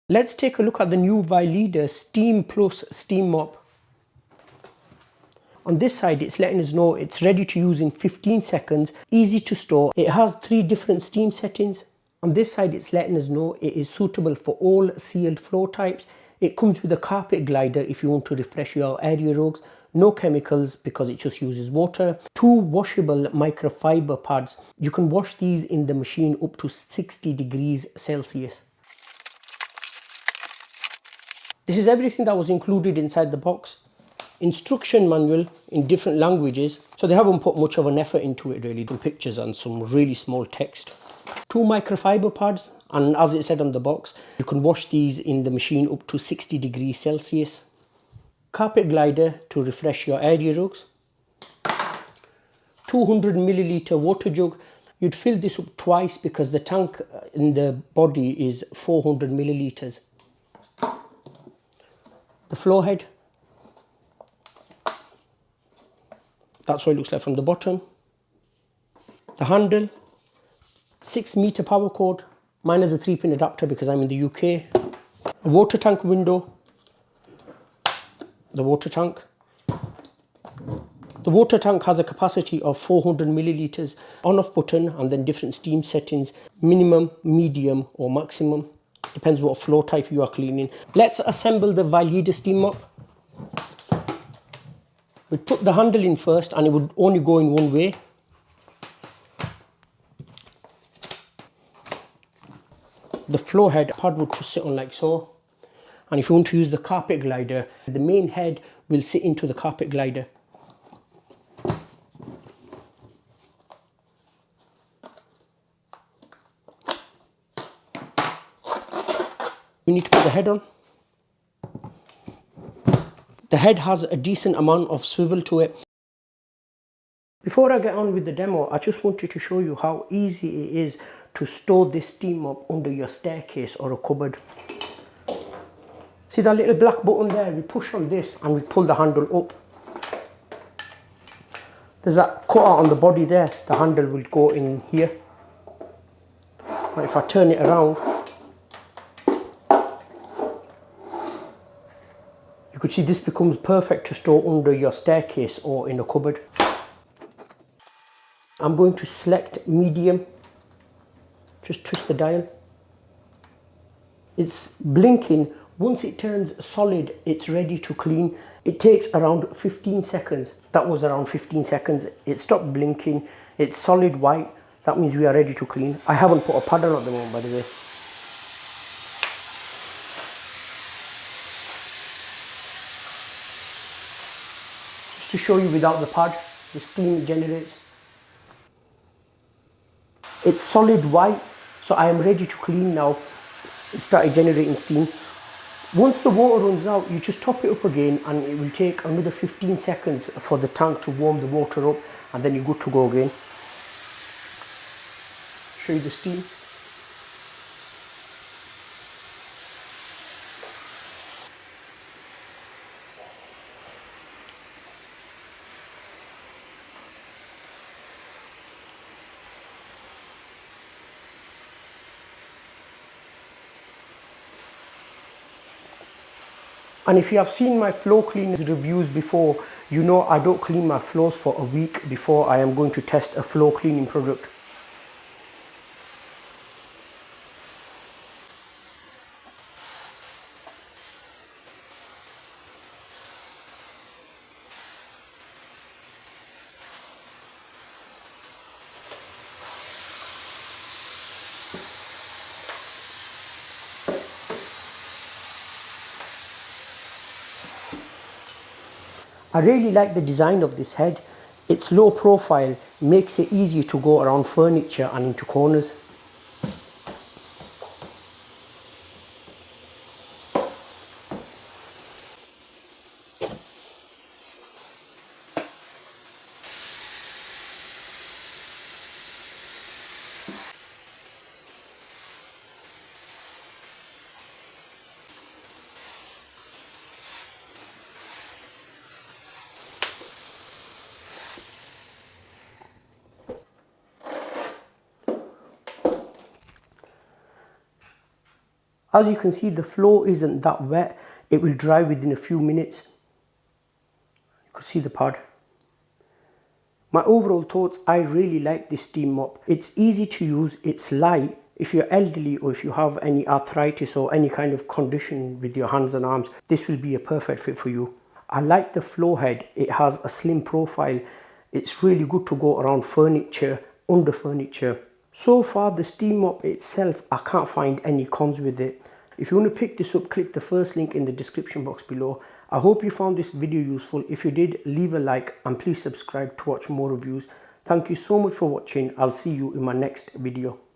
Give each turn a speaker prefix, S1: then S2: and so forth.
S1: Let's take a look at the new Vileda Steam Plus Steam Mop. On this side, it's letting us know it's ready to use in 15 seconds, easy to store. It has 3 different steam settings. On this side, it's letting us know it is suitable for all sealed floor types. It comes with a carpet glider if you want to refresh your area rugs. No chemicals because it just uses water. 2 washable microfiber pads. You can wash these in the machine up to 60 degrees Celsius. This is everything that was included inside the box. Instruction manual in different languages, so they haven't put much of an effort into it really. The pictures and some really small text. 2 microfiber pads, and as it said on the box, you can wash these in the machine up to 60 degrees Celsius. Carpet glider to refresh your area rugs. 200 milliliter water jug. You'd fill this up twice because the tank in the body is 400 milliliters. The floor head. That's what it looks like from the bottom. The handle, 6-meter power cord. Mine has a 3-pin adapter because I'm in the UK. A water tank window. The water tank. The water tank has a capacity of 400 milliliters. On-off button and then different steam settings. Minimum, medium or maximum. Depends what floor type you are cleaning. Let's assemble the Vileda Steam Mop. We'd put the handle in first and it would only go in one way. The floor head hardwood to sit on like so. And if you want to use the carpet glider, the main head will sit into the carpet glider. We need to put the head on. The head has a decent amount of swivel to it. Before I get on with the demo, I just wanted to show you how easy it is to store this steam mop under your staircase or a cupboard. See that little black button there? We push on this and we pull the handle up. There's that cutout on the body there. The handle will go in here. And if I turn it around, you could see this becomes perfect to store under your staircase or in a cupboard. I'm going to select medium. Just twist the dial. It's blinking. Once it turns solid, it's ready to clean. It takes around 15 seconds. That was around 15 seconds. It stopped blinking. It's solid white. That means we are ready to clean. I haven't put a pad on at the moment, by the way. Just to show you without the pad, the steam it generates. It's solid white, so I am ready to clean now. It started generating steam. Once the water runs out, you just top it up again and it will take another 15 seconds for the tank to warm the water up, and then you're good to go again. Show you the steam. And if you have seen my floor cleaning reviews before, you know I don't clean my floors for a week before I am going to test a floor cleaning product. I really like the design of this head. It's low profile, makes it easy to go around furniture and into corners. As you can see, the floor isn't that wet. It will dry within a few minutes. You can see the pad. My overall thoughts, I really like this steam mop. It's easy to use, it's light. If you're elderly or if you have any arthritis or any kind of condition with your hands and arms, this will be a perfect fit for you. I like the floor head. It has a slim profile. It's really good to go around furniture, under furniture. So far, the steam mop itself, I can't find any cons with it. If you want to pick this up, click the first link in the description box below. I hope you found this video useful. If you did, leave a like and please subscribe to watch more reviews. Thank you so much for watching. I'll see you in my next video.